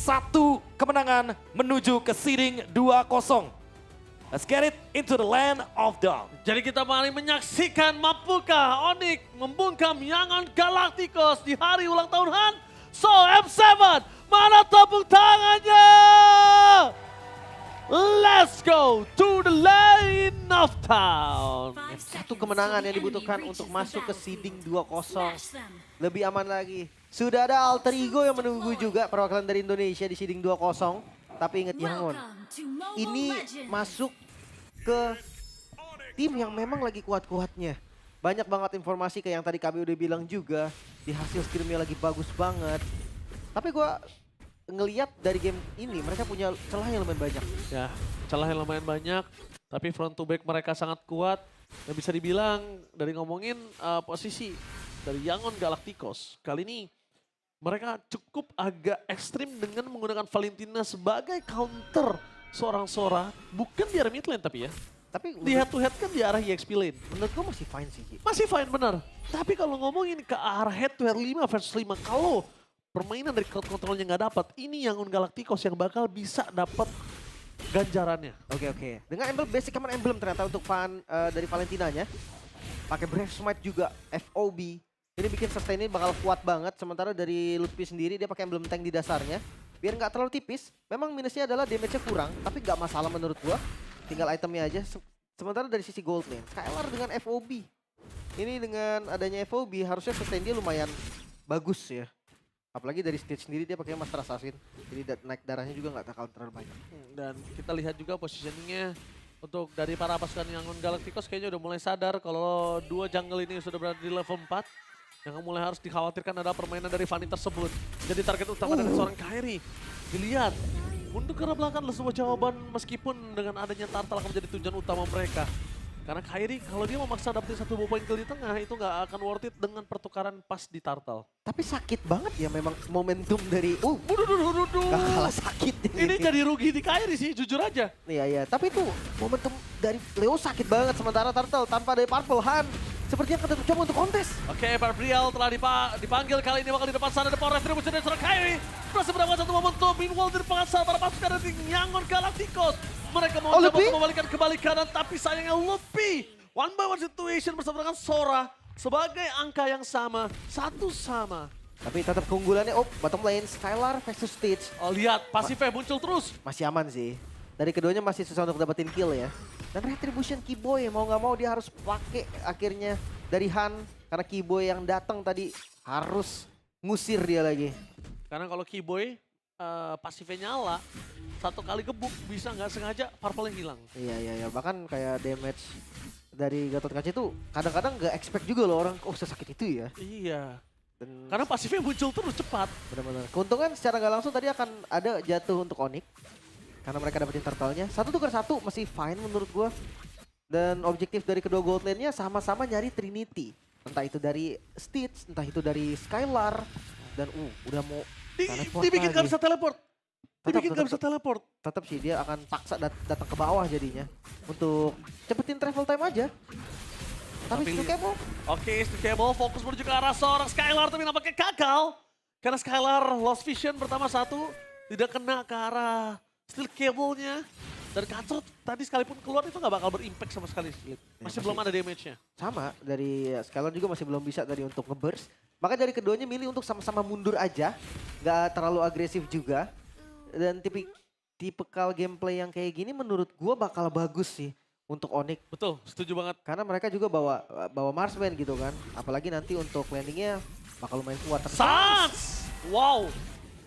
satu kemenangan menuju ke seeding 2-0. Let's get it into the land of dawn. Jadi kita mari menyaksikan mampukah Onyx membungkam Yangon Galacticos di hari ulang tahun Han. So M7, mana tepuk tangannya? Let's go to the lane of town. Satu kemenangan yang dibutuhkan untuk masuk ke seeding 2-0. Lebih aman lagi. Sudah ada alter ego yang menunggu juga perwakilan dari Indonesia di seeding 2-0. Tapi ingat Yangon, ini masuk ke tim yang memang lagi kuat-kuatnya. Banyak banget informasi kayak yang tadi kami udah bilang juga. Di hasil skrimnya lagi bagus banget. Tapi gua ngelihat dari game ini mereka punya celah yang lumayan banyak. Ya, celah yang lumayan banyak. Tapi front to back mereka sangat kuat. Dan bisa dibilang dari ngomongin posisi dari Yangon Galacticos. Kali ini mereka cukup agak ekstrim dengan menggunakan Valentina sebagai counter seorang Sora. Bukan di arah mid lane tapi ya. Tapi Di head to head kan di arah EXP lane. menurut gua masih fine sih. Masih fine benar. Tapi kalau ngomongin ke arah head to head 5 versus 5. Kalau permainan dari crowd controlnya nggak dapat. Ini Yangon Galacticos yang bakal bisa dapat ganjarannya. Oke. Dengan emblem basic command emblem ternyata untuk dari Valentinanya. Pakai Brave Smite juga, FOB. Ini bikin sustainnya bakal kuat banget. Sementara dari Lutfi sendiri dia pakai emblem tank di dasarnya. Biar nggak terlalu tipis. Memang minusnya adalah damage-nya kurang. Tapi nggak masalah menurut gua. Tinggal itemnya aja. Sementara dari sisi gold lane, Skylar dengan FOB. Ini dengan adanya FOB harusnya sustain dia lumayan bagus ya. Apalagi dari stage sendiri dia pakai Master Assassin. Jadi naik darahnya juga nggak bakal terlalu banyak. Dan kita lihat juga positioningnya untuk dari para pasukan Yangon Galacticos kayaknya udah mulai sadar kalau dua jungle ini sudah berada di level 4. Yang mulai harus dikhawatirkan adalah permainan dari Fanny tersebut. Jadi target utama dari seorang Kairi. Dilihat, untuk ke arah belakang adalah sebuah jawaban meskipun dengan adanya Turtle akan menjadi tujuan utama mereka. Karena Kairi kalau dia memaksa dapetin satu point kill di tengah itu nggak akan worth it dengan pertukaran pas di Turtle. Tapi sakit banget ya memang momentum dari... Gak kalah sakit. Ini jadi rugi di Kairi sih, jujur aja. Iya. Tapi itu momentum dari Leo sakit banget. Sementara Turtle tanpa dari Purple Han. Sepertinya akan coba untuk kontes. Oke, Barbriel telah dipanggil kali ini bakal di depan sana. Ada power retribution dari seorang Kairi. Berhasil mendapatkan satu momentum. Meanwhile di depan sana para pasukan dari Yangon Galacticos. Mereka mau coba untuk membalikan kembali kanan. Tapi sayangnya Luffy. One by one situation bersama dengan Sora. Sebagai angka yang sama. Satu sama. Tapi tetap keunggulannya, bottom lane Skylar versus Stitch. Oh lihat, pasifnya muncul terus. Masih aman sih. Dari keduanya masih susah untuk dapetin kill ya. Dan Retribution Keyboy mau nggak mau dia harus pakai akhirnya dari Han. Karena Keyboy yang datang tadi harus ngusir dia lagi. Karena kalau Keyboy pasifnya nyala, satu kali gebuk bisa nggak sengaja purple hilang. Iya. Bahkan kayak damage dari Gatot Kaca itu kadang-kadang nggak expect juga loh orang, sesakit itu ya. Iya. Dan Karena pasifnya muncul terus cepat. benar-benar. Keuntungan secara nggak langsung tadi akan ada jatuh untuk Onyx. Karena mereka dapetin turtle-nya. 1 tukar 1 masih fine menurut gua. Dan objektif dari kedua gold lane-nya sama-sama nyari Trinity. Entah itu dari Stitch, entah itu dari Skylar. Dan udah mau Dibikin gak bisa teleport. Tetap sih dia akan paksa datang ke bawah jadinya. Untuk cepetin travel time aja. Tapi itu kebo. Oke, Cable fokus menuju ke arah seorang Skylar tapi nampaknya gagal. Karena Skylar lost vision pertama satu. Tidak kena ke arah Steel Cable-nya. Dan Kacot tadi sekalipun keluar itu gak bakal berimpact sama sekali. Masih belum ada damage-nya. Sama, dari Skylar juga masih belum bisa tadi untuk nge-burst. Maka dari keduanya milih untuk sama-sama mundur aja. Gak terlalu agresif juga. Dan tipikal gameplay yang kayak gini menurut gua bakal bagus sih untuk Onyx. Betul, setuju banget. Karena mereka juga bawa marksman gitu kan. Apalagi nanti untuk landingnya bakal lumayan kuat. Sans! Wow,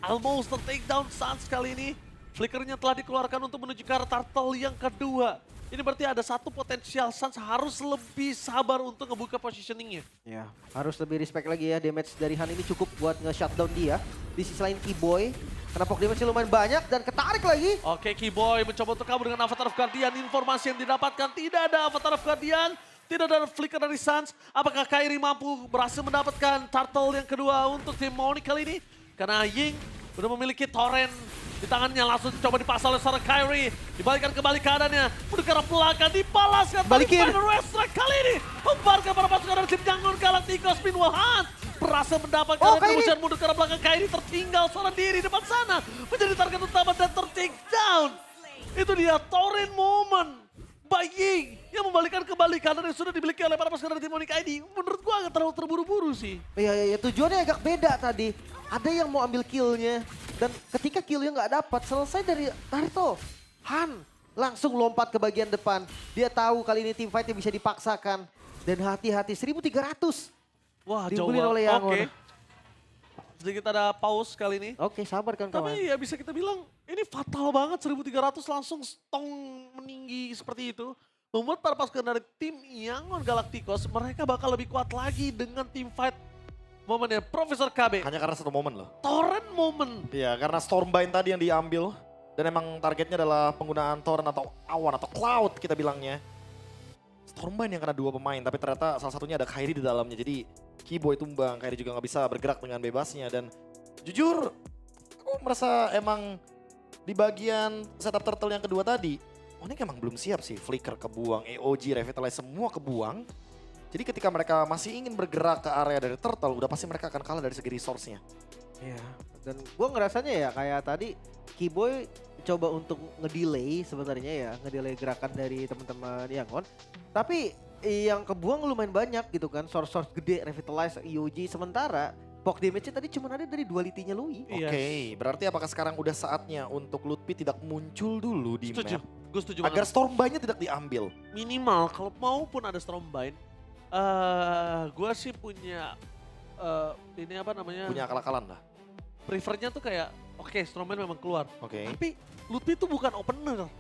almost the takedown Sans kali ini. Flickernya telah dikeluarkan untuk menuju ke arah Turtle yang kedua. Ini berarti ada satu potensial Sans harus lebih sabar untuk ngebuka positioningnya. Ya, harus lebih respect lagi ya. Damage dari Han ini cukup buat nge-shutdown dia. Di sisi lain Keyboy, karena pok damage lumayan banyak dan ketarik lagi. Oke, Keyboy mencoba untuk kabur dengan Avatar of Guardian. Informasi yang didapatkan tidak ada Avatar of Guardian. Tidak ada flicker dari Sans. Apakah Kairi mampu berhasil mendapatkan Turtle yang kedua untuk tim Onyx kali ini? Karena Ying udah memiliki torrent di tangannya, langsung coba dipasang oleh seorang Kairi. Dibalikan kembali keadaannya. Menuju ke arah belakang, dibalaskan. Balikin. Final Strike kali ini. Membarkan para pasukan dari tim Yangon Galacticos. Meanwhile Han berhasil mendapatkan Oh, Kairi. kemudian mundur ke arah belakang. Kairi tertinggal seorang diri depan sana. Menjadi target utama dan ter-take down. Itu dia Torrent Moment by Ying yang membalikan kembali kanan yang sudah dimiliki oleh para pasukan dari tim Onyx ID. Menurut gua agak terlalu terburu-buru sih. Iya, tujuannya agak beda tadi. Ada yang mau ambil killnya. Dan ketika killnya nggak dapat, selesai dari Naruto. Han langsung lompat ke bagian depan. Dia tahu kali ini team fight-nya bisa dipaksakan. Dan hati-hati, 1300. Wah, jauh Dibully oleh banget. Yangon. Oke. Sedikit ada pause kali ini. Oke, sabar kawan-kawan. Tapi ya bisa kita bilang ini fatal banget 1300 langsung stong meninggi seperti itu. Membuat para pasukan dari tim Yangon Galacticos mereka bakal lebih kuat lagi dengan tim fight momennya Profesor KB. Hanya karena satu momen loh. Torrent Moment. Iya, karena Stormbind tadi yang diambil. Dan emang targetnya adalah penggunaan torrent atau awan atau cloud kita bilangnya. Stormbind yang kena 2 pemain, tapi ternyata salah satunya ada Kairi di dalamnya. Jadi Keyboy tumbang, Kairi juga nggak bisa bergerak dengan bebasnya. Dan jujur, aku merasa emang di bagian setup turtle yang kedua tadi, Onyx emang belum siap sih. Flicker kebuang, AOG, Revitalize semua kebuang. Jadi ketika mereka masih ingin bergerak ke area dari turtle, udah pasti mereka akan kalah dari segi resource-nya. Iya, dan gue ngerasanya ya kayak tadi Keyboy coba untuk ngedelay sebenarnya ya, ngedelay gerakan dari teman-teman Yangon. Tapi yang kebuang lumayan banyak gitu kan, source gede, Revitalize, EOG. Sementara poke damage-nya tadi cuma ada dari duality-nya Lui. Iya. Oke, berarti apakah sekarang udah saatnya untuk Lutfi tidak muncul dulu di Setuju. map? Gue setuju Agar banget. Stormbind-nya tidak diambil. Minimal kalau maupun ada Stormbind. Gue sih punya ini apa namanya? Punya akal-akalan lah. Prefernya tuh kayak oke Stormbind memang keluar. Oke. Tapi Lutfi itu bukan opener.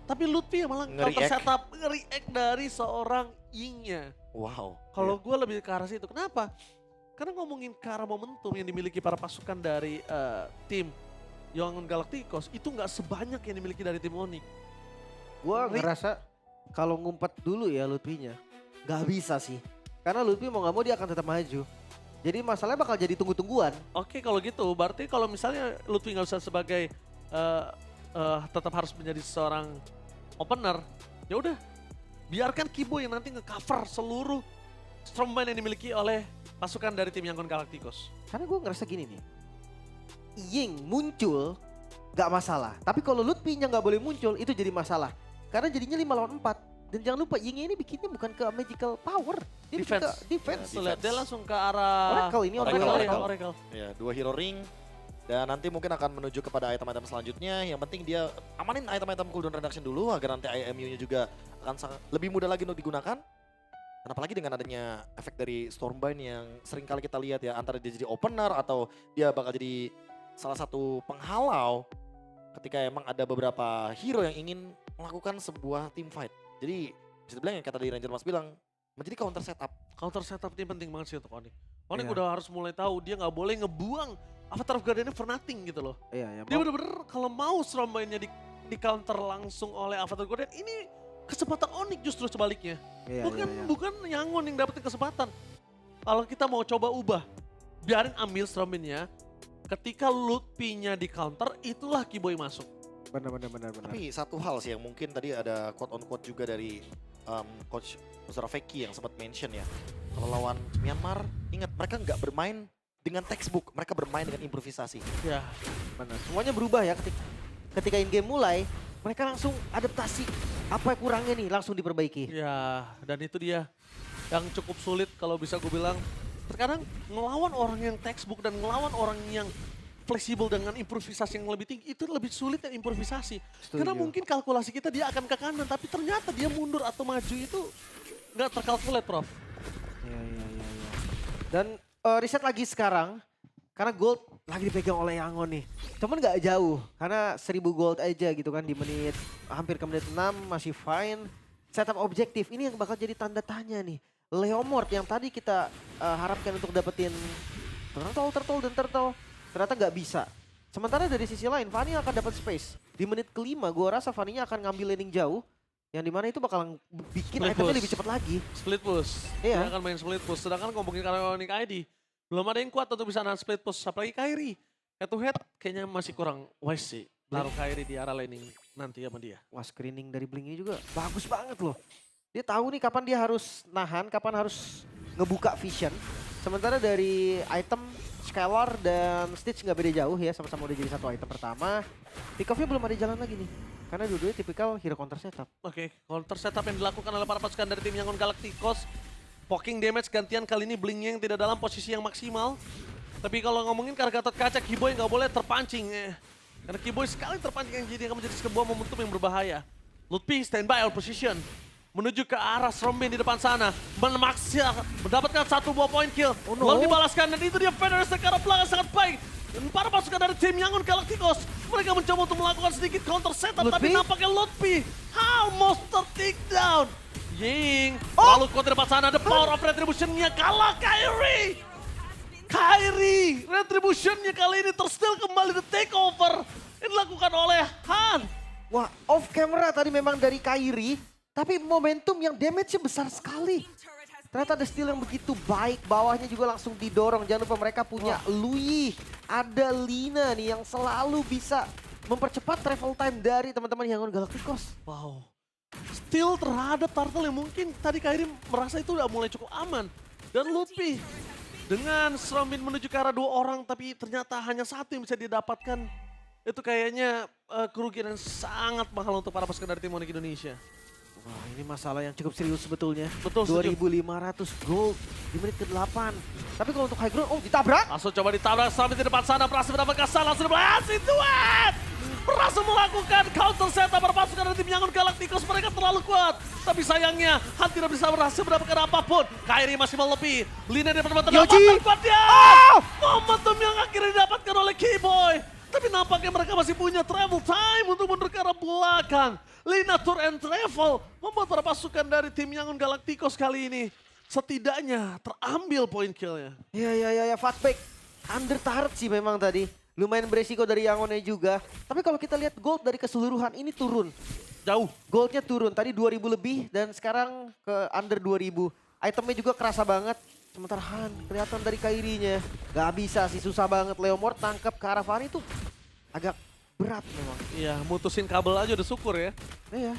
Tapi Lutfi yang malah counter Nge-react. setup, nge-react dari seorang Ying-nya. Wow. Kalau gue lebih ke arah situ. Kenapa? Karena ngomongin ke arah momentum yang dimiliki para pasukan dari tim Yangon Galacticos itu nggak sebanyak yang dimiliki dari tim Onyx. Gue ngerasa kalau ngumpet dulu ya Lutfi-nya, nggak bisa sih. Karena Lutfi mau nggak mau dia akan tetap maju. Jadi masalahnya bakal jadi tunggu-tungguan. Oke kalau gitu berarti kalau misalnya Lutfi nggak bisa sebagai tetap harus menjadi seorang opener, ya udah biarkan Kibo yang nanti nge-cover seluruh Stormbind yang dimiliki oleh pasukan dari tim Yangon Galacticos. Karena gue ngerasa gini nih, Ying muncul gak masalah. Tapi kalau Lutfi-nya gak boleh muncul itu jadi masalah. Karena jadinya 5 lawan 4. Dan jangan lupa Ying ini bikinnya bukan ke magical power. Dia bikin ke defense. Tuh lihat, dia langsung ke arah Oracle ini Oracle. Ya, 2 hero ring. Dan nanti mungkin akan menuju kepada item-item selanjutnya. Yang penting dia amanin item-item cooldown reduction dulu agar nanti IMU-nya juga akan sangat lebih mudah lagi untuk digunakan. Dan apalagi dengan adanya efek dari Stormbind yang sering kali kita lihat ya, antara dia jadi opener atau dia bakal jadi salah satu penghalau ketika emang ada beberapa hero yang ingin melakukan sebuah team fight. Jadi bisa dibilang yang kata dari Ranger Mas bilang, menjadi counter setup. Counter setup ini penting banget sih untuk Onyx. Onyx Iya. udah harus mulai tahu dia nggak boleh ngebuang Avatar of Guardian for nothing gitu loh. Iya, ya. Dia bener-bener kalau mau Stormbind-nya di counter langsung oleh Avatar of Guardian, ini kesempatan Onyx justru sebaliknya. Iya, Bukan Yangon yang dapetin kesempatan. Kalau kita mau coba ubah, biarin ambil Stormbind-nya. Ketika Lutfi-nya di counter, itulah Kiboy masuk. Benar. Tapi satu hal sih yang mungkin tadi ada quote on quote juga dari coach Uzarafeki yang sempat mention ya. Kalau lawan Myanmar, ingat mereka nggak bermain dengan textbook, mereka bermain dengan improvisasi. Ya, Benar. Semuanya berubah ya ketika in game mulai, mereka langsung adaptasi. Apa yang kurangnya nih langsung diperbaiki. ya, dan itu dia yang cukup sulit kalau bisa gue bilang. Terkadang ngelawan orang yang textbook dan ngelawan orang yang fleksibel dengan improvisasi yang lebih tinggi itu lebih sulit yang improvisasi. Setuju. Karena mungkin kalkulasi kita dia akan ke kanan, tapi ternyata dia mundur atau maju itu nggak terkalkulat, Prof. Iya. Dan riset lagi sekarang, karena gold lagi dipegang oleh Yangon nih. Cuman nggak jauh, karena 1000 gold aja gitu kan di menit, hampir ke menit 6 masih fine. Setup objektif, ini yang bakal jadi tanda tanya nih. Leomord yang tadi kita harapkan untuk dapetin turtle, ternyata nggak bisa. Sementara dari sisi lain, Fanny akan dapat space. Di menit kelima, gue rasa Fanny-nya akan ngambil laning jauh. Yang dimana itu bakal bikin Split itemnya push. lebih cepat lagi. Split push. Iya. Dia akan main split push. Sedangkan ngomongin karena Onyx ID, belum ada yang kuat untuk bisa nahan split push. Apalagi Kairi. Head to head kayaknya masih kurang wise sih. Taruh Kairi di arah laning nanti sama dia. Wah, screening dari Blink-nya juga bagus banget loh. Dia tahu nih kapan dia harus nahan, kapan harus ngebuka vision. Sementara dari item Skylar dan Stitch nggak beda jauh ya, sama-sama udah jadi satu item pertama. Pick-off-nya belum ada jalan lagi nih. Karena dua-duanya tipikal hero counter setup. Oke, counter setup yang dilakukan oleh para pasukan dari tim Yangon Galacticos. Poking damage gantian kali ini Blink yang tidak dalam posisi yang maksimal. Tapi kalau ngomongin ke arah Gatot Kaca, Kiboy nggak boleh terpancing. Karena Kiboy sekali terpancing yang jadi akan menjadi sebuah momentum yang berbahaya. Lutfi standby all position. Menuju ke arah Strombin di depan sana. Mendapatkan satu buah point kill. Oh no. Lalu dibalaskan dan itu dia Fenris ke arah belakang sangat baik. Dan para pasukan dari tim Yangon Galacticos, mereka mencoba untuk melakukan sedikit counter setup, tapi Lutfi? nampaknya Lutfi almost take down. Ying, lalu kau di depan sana, the power of retribution-nya kalah Kairi. Kairi, retribution-nya kali ini tersteal kembali the takeover. Ini dilakukan oleh Han. Wah, off camera tadi memang dari Kairi, tapi momentum yang damage-nya besar sekali. Ternyata ada steal yang begitu baik, bawahnya juga langsung didorong. Jangan lupa mereka punya Lui, ada Lina nih yang selalu bisa mempercepat travel time dari teman-teman Yangon Galacticos. Wow. Steal terhadap turtle yang mungkin tadi Kairi merasa itu udah mulai cukup aman. Dan Lutfi dengan Strombin menuju ke arah 2 orang, tapi ternyata hanya satu yang bisa didapatkan. Itu kayaknya kerugian yang sangat mahal untuk para pasukan dari tim Onyx Indonesia. Wah, ini masalah yang cukup serius sebetulnya. Betul, setuju. 2.500 gold di menit ke-8. Tapi kalau untuk high ground, oh ditabrak. Langsung coba ditabrak sampai di depan sana, berhasil mendapatkan salah, langsung berhasil Tuan! Berhasil melakukan counter setup para pasukan dari tim Yangon Galacticos, mereka terlalu kuat. Tapi sayangnya, Han tidak bisa berhasil mendapatkan apapun. Kairi masih melebihi, Lina di depan Yoji! kuatnya. Oh! Momentum yang akhirnya didapatkan oleh Kiboy. Tapi nampaknya mereka masih punya travel time untuk mundur ke arah belakang. Lina Tour and Travel membuat para pasukan dari tim Yangon Galacticos kali ini setidaknya terambil poin killnya. Ya, Fatback. Under turret sih memang tadi. Lumayan beresiko dari Yangonnya juga. Tapi kalau kita lihat gold dari keseluruhan ini turun. Jauh. Goldnya turun, tadi 2000 lebih dan sekarang ke under 2000. Itemnya juga kerasa banget. Sementara Han kelihatan dari Kairinya. Gak bisa sih, susah banget. Leomord tangkap ke arah Fanny tuh agak berat memang. Iya, mutusin kabel aja udah syukur ya. Iya.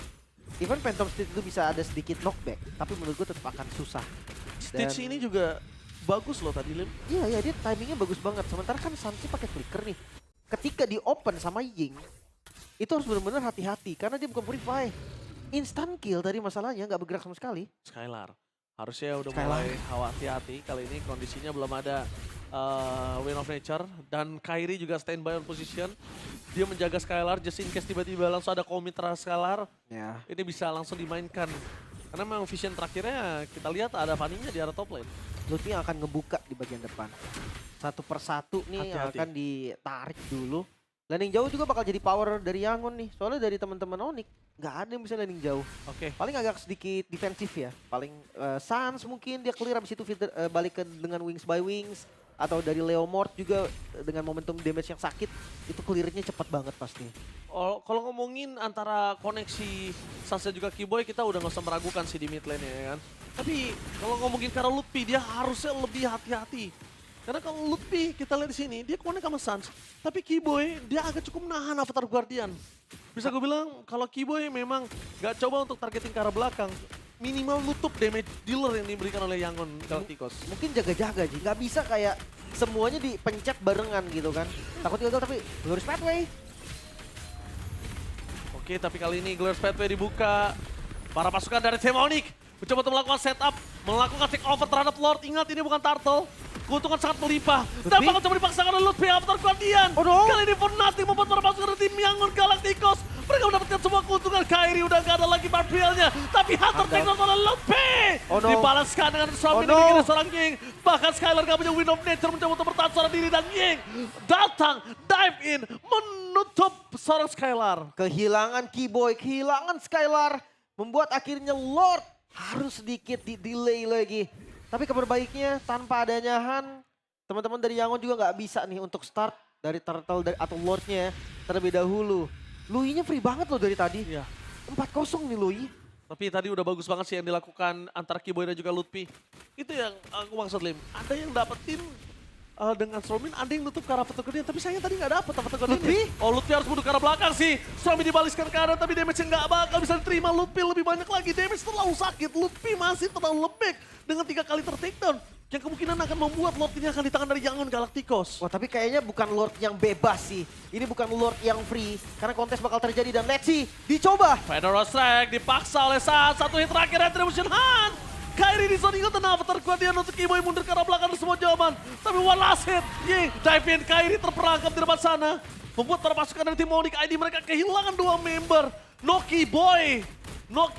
Even Phantom Stitch itu bisa ada sedikit knockback, tapi menurut gue tetap akan susah. Stitch ini juga bagus loh tadi, Lim. Iya, dia timingnya bagus banget. Sementara kan Santi pakai flicker nih. Ketika di open sama Ying, itu harus benar-benar hati-hati karena dia bukan purify. Instant kill tadi masalahnya, nggak bergerak sama sekali. Skylar. Harusnya udah Skylar. mulai hati-hati. Kali ini kondisinya belum ada Win of Nature. Dan Kairi juga standby on position. Dia menjaga Skylar just in case tiba-tiba langsung ada komit terhadap Skylar. Ya. Ini bisa langsung dimainkan. Karena memang vision terakhirnya kita lihat ada Fanny-nya di arah top lane. Lutfi akan ngebuka di bagian depan. Satu persatu nih yang Hati-hati. akan ditarik dulu. Landing jauh juga bakal jadi power dari Yangon nih. Soalnya dari teman-teman Onyx, nggak ada yang bisa landing jauh. Oke. Paling agak sedikit defensif ya. Paling Sans mungkin dia clear abis itu balik ke dengan Wings by Wings. Atau dari Leomord juga dengan momentum damage yang sakit. Itu clearnya cepat banget pasti. Kalau ngomongin antara koneksi Sans dan juga Kiboy, kita udah nggak usah meragukan sih di mid lane ya kan. Tapi kalau ngomongin karena Lutfi, dia harusnya lebih hati-hati. Karena kalau Lutfi kita lihat di sini, dia connect sama Sans. Tapi Kiboy, dia agak cukup menahan Avatar Guardian. Bisa gue bilang kalau Kiboy memang nggak coba untuk targeting ke arah belakang. Minimal nutup damage dealer yang diberikan oleh Yangon Galacticos. Mungkin jaga-jaga Ji, nggak bisa kayak semuanya dipencet barengan gitu kan. Takut gagal tapi Glorious Pathway. Oke, tapi kali ini Glorious Pathway dibuka. Para pasukan dari tim Onyx mencoba untuk melakukan setup, melakukan take over terhadap Lord. Ingat ini bukan turtle. Keuntungan sangat melimpah. Dan bakal coba dipaksakan oleh Lutfi Avatar Guardian. Oh no. Kali ini for nothing membuat para pasukan dari tim Yangon Galacticos. Mereka mendapatkan semua keuntungan. Kairi udah gak ada lagi Barbielnya. Tapi Hunter take down oleh Lutfi. Oh no. Dibalaskan dengan suami Oh no. dari seorang Ying. Bahkan Skylar gak punya Wind of Nature mencoba untuk bertahan seorang diri. Dan Ying datang, dive in, menutup seorang Skylar. Kehilangan Kiboy, kehilangan Skylar. Membuat akhirnya Lord harus sedikit di-delay lagi. Tapi kabar baiknya tanpa adanya Han, teman-teman dari Yangon juga nggak bisa nih untuk start dari turtle atau Lordnya terlebih dahulu. Lui-nya free banget loh dari tadi. Iya. 4-0 nih Lui. Tapi tadi udah bagus banget sih yang dilakukan antara Kiboy dan juga Lutfi. Itu yang aku maksud Lim. Ada yang dapetin dengan Strombin, ada yang nutup ke arah Avatar Guardian. Tapi sayangnya tadi nggak dapet Avatar Guardian. Lutfi? Oh, Lutfi harus mundur ke arah belakang sih. Strombin dibaliskan ke kanan tapi damage-nya nggak bakal bisa diterima. Lutfi lebih banyak lagi. Damage terlalu sakit. Lutfi masih terlalu lembek dengan 3 kali ter-takedown. yang kemungkinan akan membuat Lord ini akan di tangan dari Yangon Galacticos. Wah tapi kayaknya bukan Lord yang bebas sih. Ini bukan Lord yang free. Karena kontes bakal terjadi dan let's see. Dicoba. Federal Strike dipaksa oleh saat satu hit terakhir Retribution Hunt. Kairi di zone ingat dan avatar kuat dia untuk Kiboy mundur ke arah belakang semua jawaban. Tapi one last hit. Dive in Kairi terperangkap di depan sana. Membuat para pasukan dari tim Onyx ID mereka kehilangan 2 member. Noki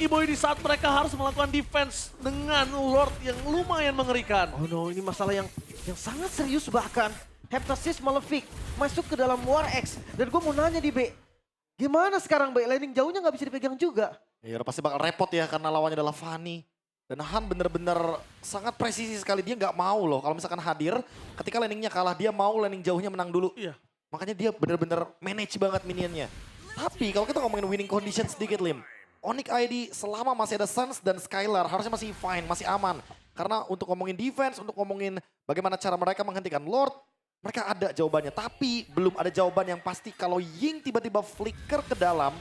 Boy di saat mereka harus melakukan defense dengan Lord yang lumayan mengerikan. Oh no, ini masalah yang sangat serius bahkan. Heptasis Malefic masuk ke dalam War X. Dan gue mau nanya di B, gimana sekarang B? Laning jauhnya nggak bisa dipegang juga. Ya udah pasti bakal repot ya karena lawannya adalah Fanny. Dan Han bener-bener sangat presisi sekali. Dia nggak mau loh kalau misalkan hadir ketika laningnya kalah. Dia mau laning jauhnya menang dulu. Iya. Makanya dia bener-bener manage banget minionnya. Tapi kalau kita ngomongin winning condition sedikit Lim. Onyx ID selama masih ada Suns dan Skylar harusnya masih fine, masih aman. Karena untuk ngomongin defense, untuk ngomongin bagaimana cara mereka menghentikan Lord, mereka ada jawabannya. Tapi belum ada jawaban yang pasti kalau Ying tiba-tiba flicker ke dalam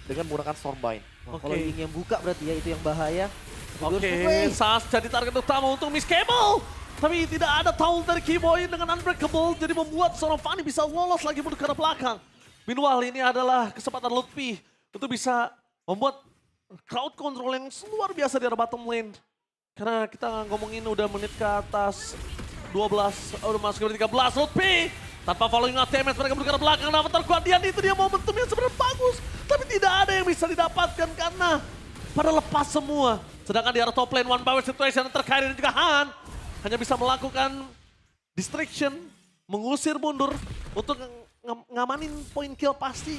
dengan menggunakan Stormbind. Wah, kalau Ying yang buka berarti ya itu yang bahaya. Oke, Sas jadi target utama untuk Miss Cable. Tapi tidak ada taunt dari Kiboy dengan Unbreakable. Jadi membuat seorang Fanny bisa lolos lagi mundur ke arah belakang. Meanwhile ini adalah kesempatan Lutfi untuk bisa membuat crowd control yang luar biasa di arah bottom lane. Karena kita ngomongin udah menit ke atas 12, udah masuk ke menit 13. Lutfi tanpa following up damage mereka mundur ke arah belakang. Avatar Guardian itu dia momentum yang sebenarnya bagus. Tapi tidak ada yang bisa didapatkan karena pada lepas semua. Sedangkan di arah top lane one power situation terkait dan juga Han hanya bisa melakukan distraction, mengusir mundur untuk ngamanin point kill pasti.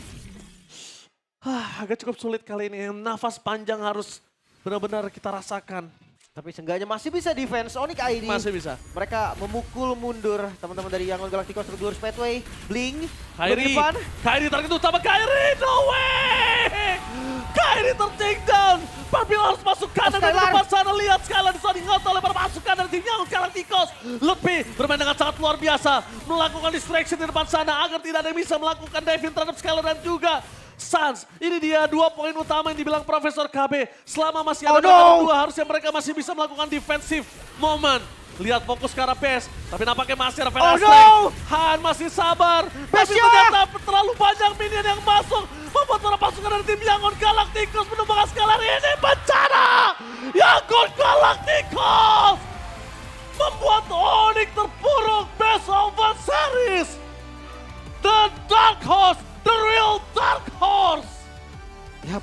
Agak cukup sulit kali ini. Nafas panjang harus benar-benar kita rasakan. Tapi seenggaknya masih bisa defense Onyx ID. Masih bisa. Mereka memukul mundur teman-teman dari Yangon Galacticos terus Glorious Pathway. Blink. Kairi target utama Kairi. No way! Kairi ter-take down. Purple harus masuk kanan dari depan sana. Lihat Skylar disading out oleh para pasukan dari tim Yangon Galacticos. Lutfi bermain dengan sangat luar biasa. Melakukan distraction di depan sana agar tidak ada yang bisa melakukan diving terhadap Skylar dan juga Suns. Ini dia 2 poin utama yang dibilang Profesor KB. Selama masih ada dua harusnya mereka masih bisa melakukan defensive moment. Lihat fokus ke arah base. Tapi nampaknya masih ada Federal Strike. Han masih sabar. Tapi ternyata terlalu banyak minion yang masuk. Membuat para pasukan dari tim Yangon Galacticos menumbangkan Skylar ini bencana. Yangon Galacticos membuat Onyx terpuruk best of one series. The Dark Horse. The real Dark Horse! Yap,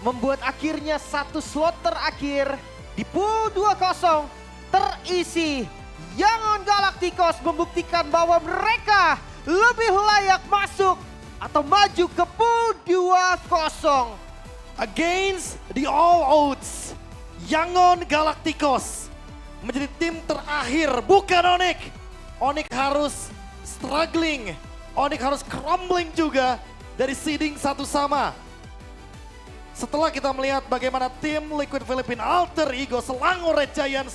membuat akhirnya satu slot terakhir di pool 2-0 terisi. Yangon Galacticos membuktikan bahwa mereka lebih layak masuk atau maju ke pool 2-0. Against the all odds, Yangon Galacticos menjadi tim terakhir, bukan Onyx. Onyx harus struggling. Onyx harus crumbling juga dari seeding 1 sama. Setelah kita melihat bagaimana tim Liquid Philippine Alter Ego Selangor Red Giants